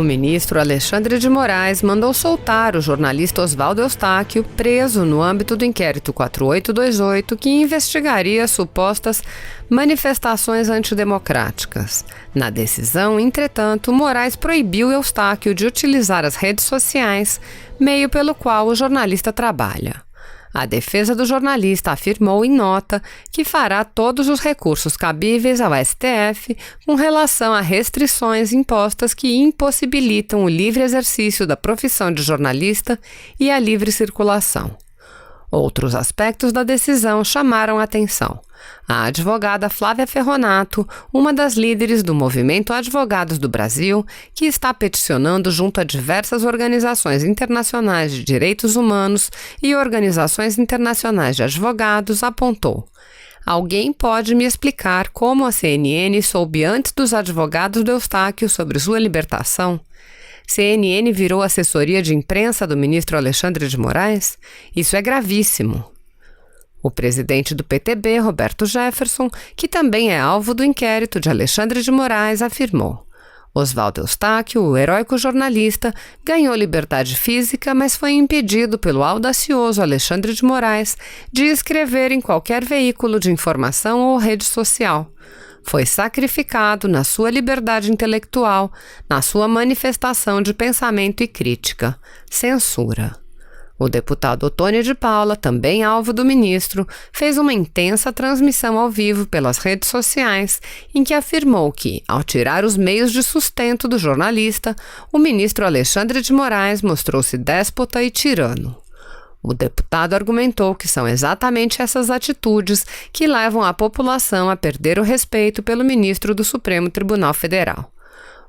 O ministro Alexandre de Moraes mandou soltar o jornalista Oswaldo Eustáquio, preso no âmbito do inquérito 4828, que investigaria supostas manifestações antidemocráticas. Na decisão, entretanto, Moraes proibiu Eustáquio de utilizar as redes sociais, meio pelo qual o jornalista trabalha. A defesa do jornalista afirmou em nota que fará todos os recursos cabíveis ao STF com relação a restrições impostas que impossibilitam o livre exercício da profissão de jornalista e a livre circulação. Outros aspectos da decisão chamaram a atenção. A advogada Flávia Ferronato, uma das líderes do Movimento Advogados do Brasil, que está peticionando junto a diversas organizações internacionais de direitos humanos e organizações internacionais de advogados, apontou: alguém pode me explicar como a CNN soube antes dos advogados do Eustáquio sobre sua libertação? CNN virou assessoria de imprensa do ministro Alexandre de Moraes? Isso é gravíssimo. O presidente do PTB, Roberto Jefferson, que também é alvo do inquérito de Alexandre de Moraes, afirmou: Oswaldo Eustáquio, o heróico jornalista, ganhou liberdade física, mas foi impedido pelo audacioso Alexandre de Moraes de escrever em qualquer veículo de informação ou rede social. Foi sacrificado na sua liberdade intelectual, na sua manifestação de pensamento e crítica. Censura. O deputado Otônio de Paula, também alvo do ministro, fez uma intensa transmissão ao vivo pelas redes sociais, em que afirmou que, ao tirar os meios de sustento do jornalista, o ministro Alexandre de Moraes mostrou-se déspota e tirano. O deputado argumentou que são exatamente essas atitudes que levam a população a perder o respeito pelo ministro do Supremo Tribunal Federal.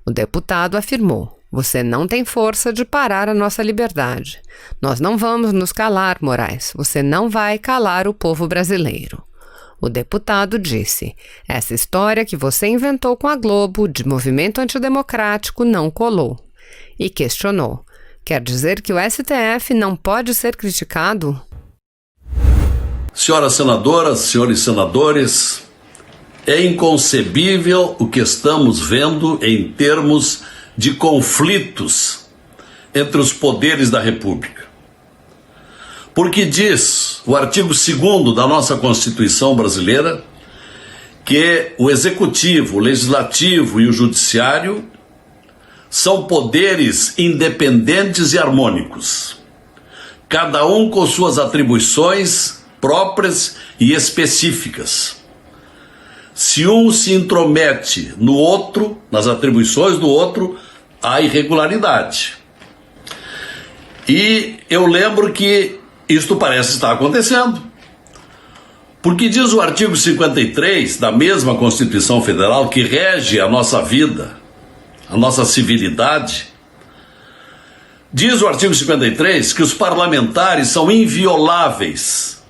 O deputado afirmou: você não tem força de parar a nossa liberdade. Nós não vamos nos calar, Moraes. Você não vai calar o povo brasileiro. O deputado disse: essa história que você inventou com a Globo de movimento antidemocrático não colou. E questionou: quer dizer que o STF não pode ser criticado? Senhoras senadoras, senhores senadores, é inconcebível o que estamos vendo em termos de conflitos entre os poderes da República. Porque diz o artigo 2º da nossa Constituição brasileira que o Executivo, o Legislativo e o Judiciário são poderes independentes e harmônicos, cada um com suas atribuições próprias e específicas. Se um se intromete no outro, nas atribuições do outro, há irregularidade. E eu lembro que isto parece estar acontecendo. Porque diz o artigo 53 da mesma Constituição Federal, que rege a nossa vida, a nossa civilidade, diz o artigo 53 que os parlamentares são invioláveis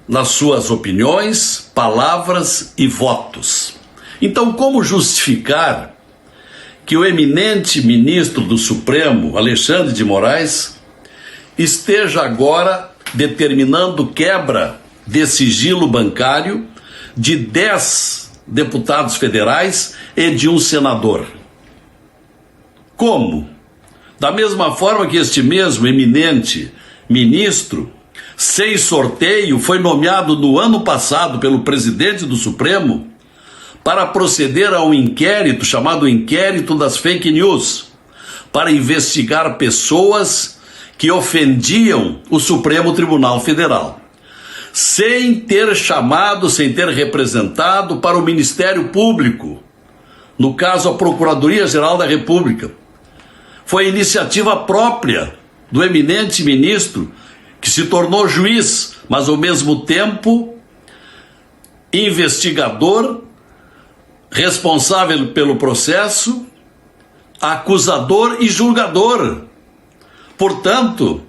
nas suas opiniões, palavras e votos. Então, como justificar que o eminente ministro do Supremo, Alexandre de Moraes, esteja agora determinando quebra de sigilo bancário de 10 deputados federais e de um senador? Como? Da mesma forma que este mesmo eminente ministro, sem sorteio, foi nomeado no ano passado pelo presidente do Supremo para proceder a um inquérito chamado Inquérito das Fake News, para investigar pessoas que ofendiam o Supremo Tribunal Federal, sem ter chamado, sem ter representado para o Ministério Público, no caso a Procuradoria-Geral da República. Foi iniciativa própria do eminente ministro, que se tornou juiz, mas ao mesmo tempo investigador, responsável pelo processo, acusador e julgador. Portanto,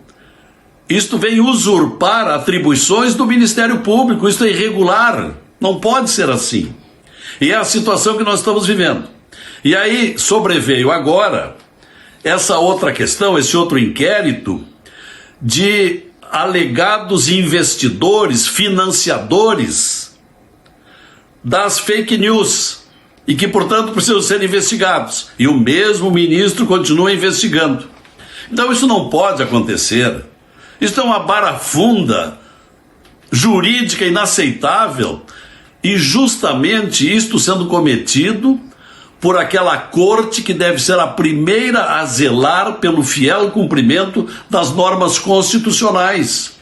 isto vem usurpar atribuições do Ministério Público. Isto é irregular, não pode ser assim. E é a situação que nós estamos vivendo. E aí sobreveio agora essa outra questão, esse outro inquérito de alegados investidores, financiadores das fake news, e que, portanto, precisam ser investigados. E o mesmo ministro continua investigando. Então isso não pode acontecer. Isso é uma barafunda jurídica inaceitável, e justamente isto sendo cometido por aquela corte que deve ser a primeira a zelar pelo fiel cumprimento das normas constitucionais.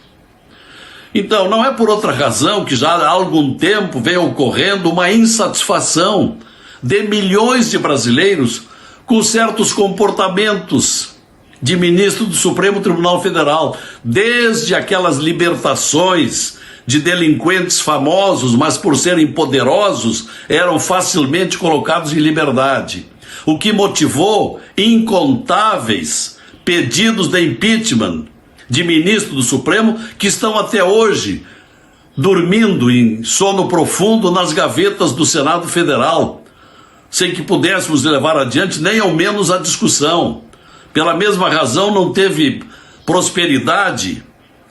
Então, não é por outra razão que já há algum tempo vem ocorrendo uma insatisfação de milhões de brasileiros com certos comportamentos de ministro do Supremo Tribunal Federal, desde aquelas libertações de delinquentes famosos, mas por serem poderosos, eram facilmente colocados em liberdade. O que motivou incontáveis pedidos de impeachment de ministro do Supremo que estão até hoje dormindo em sono profundo nas gavetas do Senado Federal, sem que pudéssemos levar adiante nem ao menos a discussão. Pela mesma razão não teve prosperidade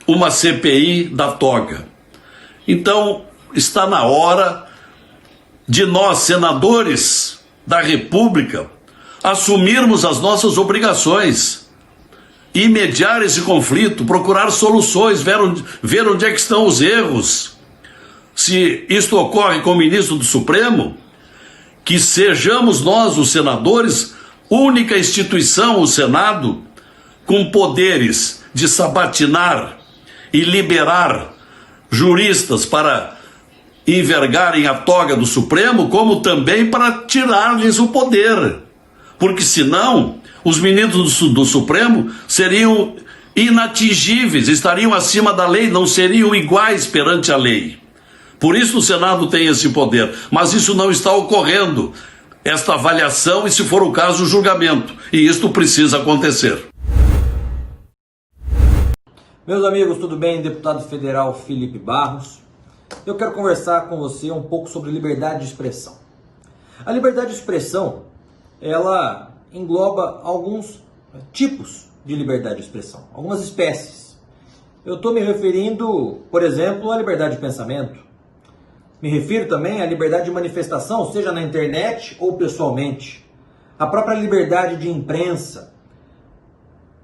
uma CPI da toga. Então, está na hora de nós, senadores da República, assumirmos as nossas obrigações e mediar esse conflito, procurar soluções, ver onde é que estão os erros. Se isto ocorre com o ministro do Supremo, que sejamos nós, os senadores, única instituição, o Senado, com poderes de sabatinar e liberar juristas para envergarem a toga do Supremo, como também para tirar-lhes o poder. Porque senão, os ministros do Supremo seriam inatingíveis, estariam acima da lei, não seriam iguais perante a lei. Por isso o Senado tem esse poder, mas isso não está ocorrendo, esta avaliação e, se for o caso, o julgamento, e isto precisa acontecer. Meus amigos, tudo bem? Deputado Federal Felipe Barros. Eu quero conversar com você um pouco sobre liberdade de expressão. A liberdade de expressão, ela engloba alguns tipos de liberdade de expressão, algumas espécies. Eu estou me referindo, por exemplo, à liberdade de pensamento. Me refiro também à liberdade de manifestação, seja na internet ou pessoalmente. A própria liberdade de imprensa.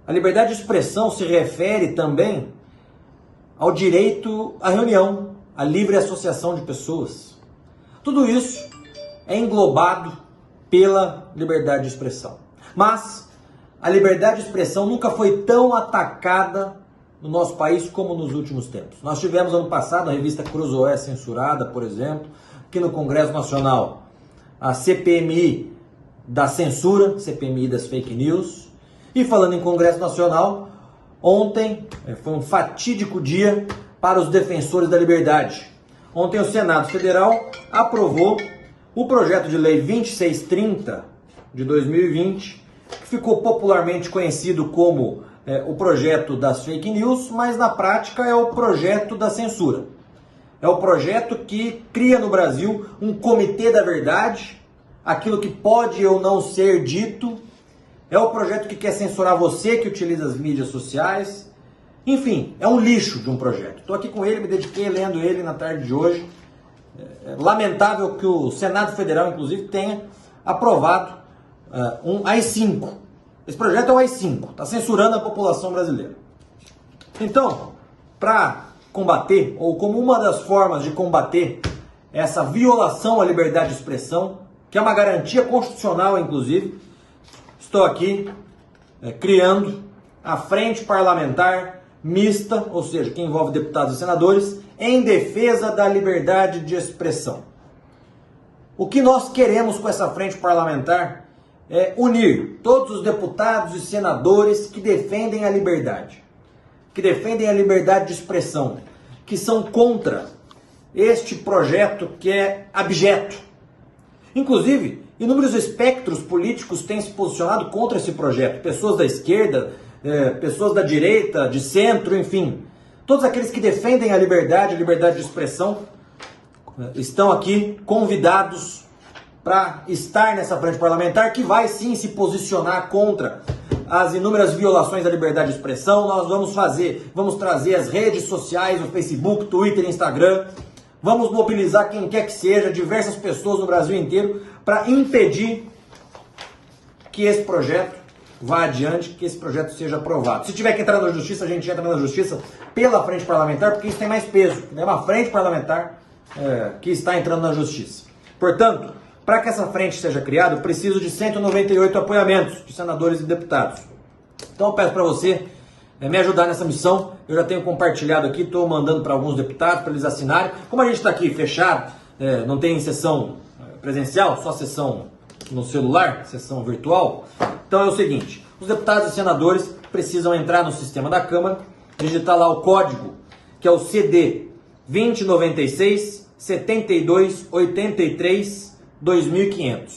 A liberdade de expressão se refere também ao direito à reunião, à livre associação de pessoas. Tudo isso é englobado pela liberdade de expressão. Mas a liberdade de expressão nunca foi tão atacada no nosso país como nos últimos tempos. Nós tivemos ano passado a revista Cruzoé censurada, por exemplo, aqui no Congresso Nacional, a CPMI da censura, CPMI das fake news. E falando em Congresso Nacional, ontem foi um fatídico dia para os defensores da liberdade. Ontem o Senado Federal aprovou o projeto de lei 2630 de 2020, que ficou popularmente conhecido como o projeto das fake news, mas na prática é o projeto da censura. É o projeto que cria no Brasil um comitê da verdade, aquilo que pode ou não ser dito. É o projeto que quer censurar você que utiliza as mídias sociais. Enfim, é um lixo de um projeto. Estou aqui com ele, me dediquei lendo ele na tarde de hoje. É lamentável que o Senado Federal, inclusive, tenha aprovado um AI-5. Esse projeto é o AI-5, está censurando a população brasileira. Então, para combater, ou como uma das formas de combater essa violação à liberdade de expressão, que é uma garantia constitucional, inclusive, estou aqui criando a Frente Parlamentar Mista, ou seja, que envolve deputados e senadores, em defesa da liberdade de expressão. O que nós queremos com essa frente parlamentar é unir todos os deputados e senadores que defendem a liberdade de expressão, que são contra este projeto que é abjeto. Inclusive, inúmeros espectros políticos têm se posicionado contra esse projeto. Pessoas da esquerda, pessoas da direita, de centro, enfim. Todos aqueles que defendem a liberdade de expressão, estão aqui convidados para estar nessa frente parlamentar, que vai sim se posicionar contra as inúmeras violações da liberdade de expressão. Nós vamos trazer as redes sociais, o Facebook, Twitter, Instagram. Vamos mobilizar quem quer que seja, diversas pessoas no Brasil inteiro, para impedir que esse projeto vá adiante, que esse projeto seja aprovado. Se tiver que entrar na justiça, a gente entra na justiça pela frente parlamentar, porque isso tem mais peso. É uma frente parlamentar que está entrando na justiça. Portanto, para que essa frente seja criada, eu preciso de 198 apoiamentos de senadores e deputados. Então eu peço para você me ajudar nessa missão. Eu já tenho compartilhado aqui, estou mandando para alguns deputados para eles assinarem. Como a gente está aqui fechado, não tem sessão presencial, só sessão no celular, sessão virtual. Então é o seguinte, os deputados e senadores precisam entrar no sistema da Câmara, digitar lá o código, que é o CD 2096 72 83 2500.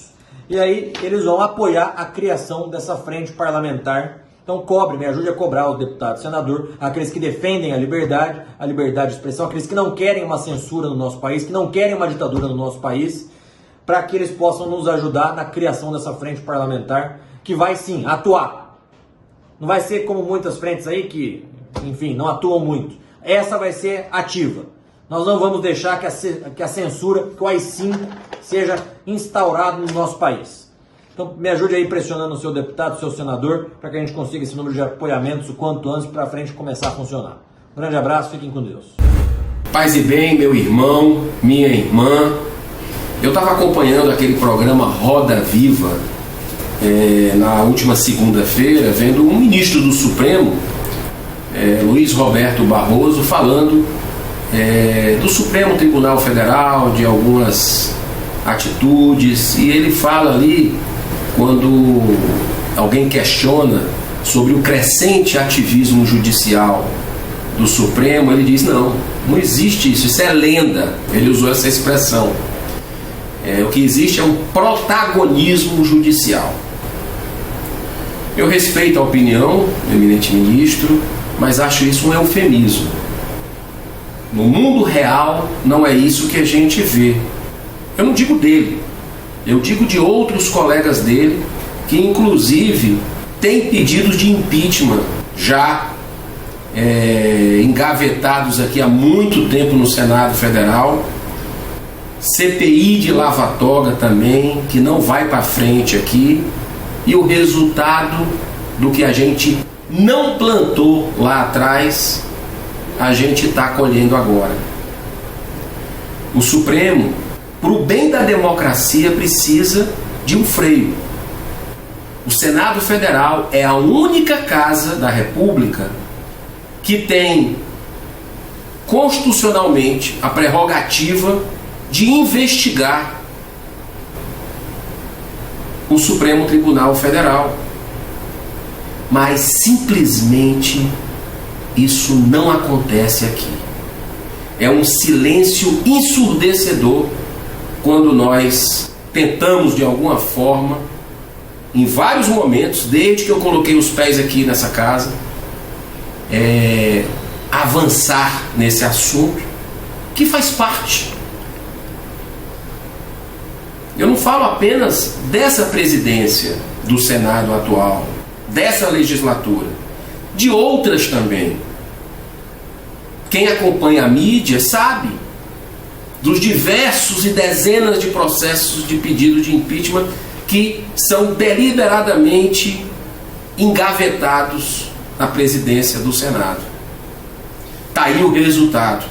E aí eles vão apoiar a criação dessa frente parlamentar. Então me ajude a cobrar os deputados e senadores, aqueles que defendem a liberdade de expressão, aqueles que não querem uma censura no nosso país, que não querem uma ditadura no nosso país, para que eles possam nos ajudar na criação dessa frente parlamentar, que vai sim atuar. Não vai ser como muitas frentes aí que, enfim, não atuam muito. Essa vai ser ativa. Nós não vamos deixar que a censura, que o AI-5 seja instaurado no nosso país. Então me ajude aí pressionando o seu deputado, o seu senador, para que a gente consiga esse número de apoiamentos o quanto antes para a frente começar a funcionar. Um grande abraço, fiquem com Deus. Paz e bem, meu irmão, minha irmã. Eu estava acompanhando aquele programa Roda Viva na última segunda-feira, vendo um ministro do Supremo, Luiz Roberto Barroso, falando do Supremo Tribunal Federal, de algumas atitudes, e ele fala ali, quando alguém questiona sobre o crescente ativismo judicial do Supremo, ele diz, não existe isso é lenda. Ele usou essa expressão. O que existe é um protagonismo judicial. Eu respeito a opinião do eminente ministro, mas acho isso um eufemismo. No mundo real, não é isso que a gente vê. Eu não digo dele, eu digo de outros colegas dele, que inclusive têm pedidos de impeachment já engavetados aqui há muito tempo no Senado Federal. CPI de lava-toga também, que não vai para frente aqui, e o resultado do que a gente não plantou lá atrás, a gente está colhendo agora. O Supremo, para o bem da democracia, precisa de um freio. O Senado Federal é a única casa da República que tem constitucionalmente a prerrogativa de investigar o Supremo Tribunal Federal. Mas simplesmente isso não acontece aqui. É um silêncio ensurdecedor quando nós tentamos de alguma forma, em vários momentos, desde que eu coloquei os pés aqui nessa casa, avançar nesse assunto que faz parte. Eu não falo apenas dessa presidência do Senado atual, dessa legislatura, de outras também. Quem acompanha a mídia sabe dos diversos e dezenas de processos de pedido de impeachment que são deliberadamente engavetados na presidência do Senado. Está aí o resultado.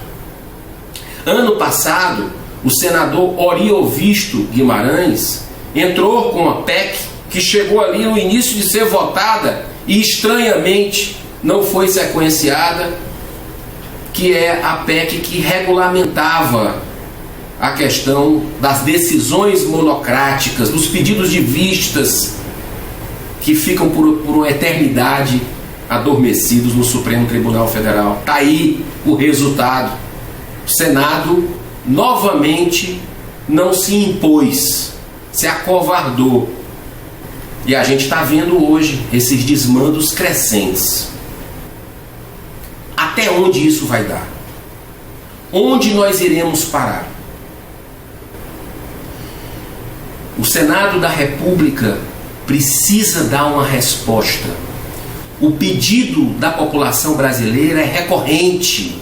Ano passado, o senador Oriovisto Guimarães entrou com uma PEC que chegou ali no início de ser votada e estranhamente não foi sequenciada, que é a PEC que regulamentava a questão das decisões monocráticas, dos pedidos de vistas que ficam por uma eternidade adormecidos no Supremo Tribunal Federal. Está aí o resultado. O Senado novamente não se impôs, se acovardou. E a gente está vendo hoje esses desmandos crescentes. Até onde isso vai dar? Onde nós iremos parar? O Senado da República precisa dar uma resposta. O pedido da população brasileira é recorrente.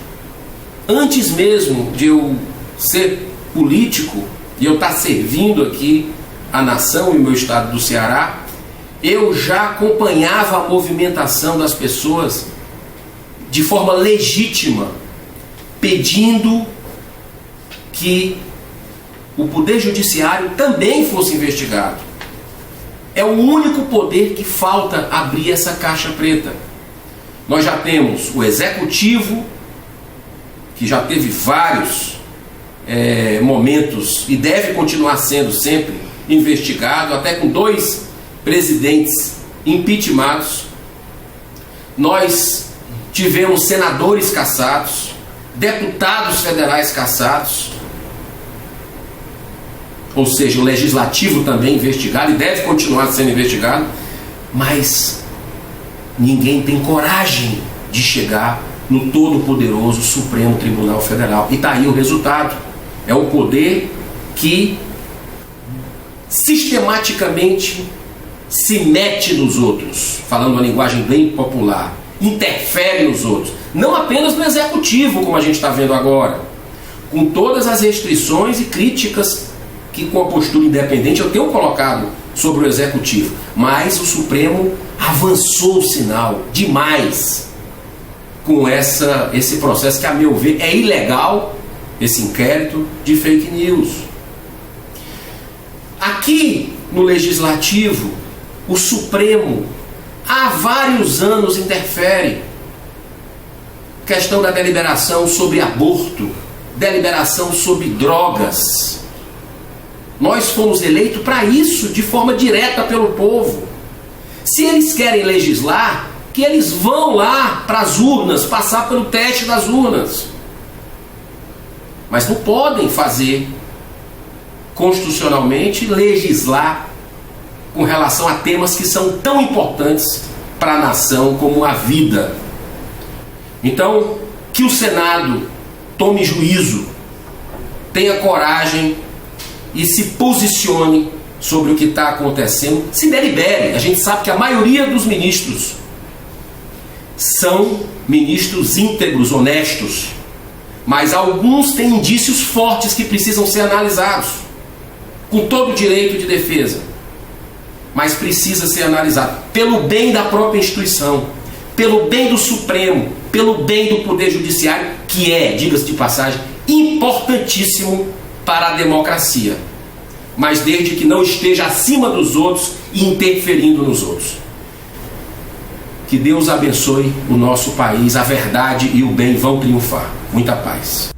Antes mesmo de eu ser político e eu estar servindo aqui a nação e o meu estado do Ceará, eu já acompanhava a movimentação das pessoas de forma legítima, pedindo que o Poder Judiciário também fosse investigado. É o único poder que falta abrir essa caixa preta. Nós já temos o Executivo, que já teve vários momentos e deve continuar sendo sempre investigado, até com 2 presidentes impeachmentados. Nós tivemos senadores cassados, deputados federais cassados, ou seja, o legislativo também investigado e deve continuar sendo investigado, mas ninguém tem coragem de chegar no todo-poderoso Supremo Tribunal Federal. E está aí o resultado. É o poder que sistematicamente se mete nos outros, falando uma linguagem bem popular, interfere nos outros, não apenas no Executivo, como a gente está vendo agora, com todas as restrições e críticas que, com a postura independente, eu tenho colocado sobre o Executivo, mas o Supremo avançou o sinal demais com esse processo que, a meu ver, é ilegal, esse inquérito de fake news. Aqui no Legislativo, o Supremo há vários anos interfere. Questão da deliberação sobre aborto, deliberação sobre drogas. Nós fomos eleitos para isso, de forma direta pelo povo. Se eles querem legislar, que eles vão lá para as urnas, passar pelo teste das urnas. Mas não podem fazer constitucionalmente legislar com relação a temas que são tão importantes para a nação como a vida. Então, que o Senado tome juízo, tenha coragem e se posicione sobre o que está acontecendo, se delibere. A gente sabe que a maioria dos ministros são ministros íntegros, honestos, mas alguns têm indícios fortes que precisam ser analisados, com todo o direito de defesa, mas precisa ser analisado pelo bem da própria instituição, pelo bem do Supremo, pelo bem do Poder Judiciário, que é, diga-se de passagem, importantíssimo para a democracia, mas desde que não esteja acima dos outros e interferindo nos outros. Que Deus abençoe o nosso país, a verdade e o bem vão triunfar. Muita paz.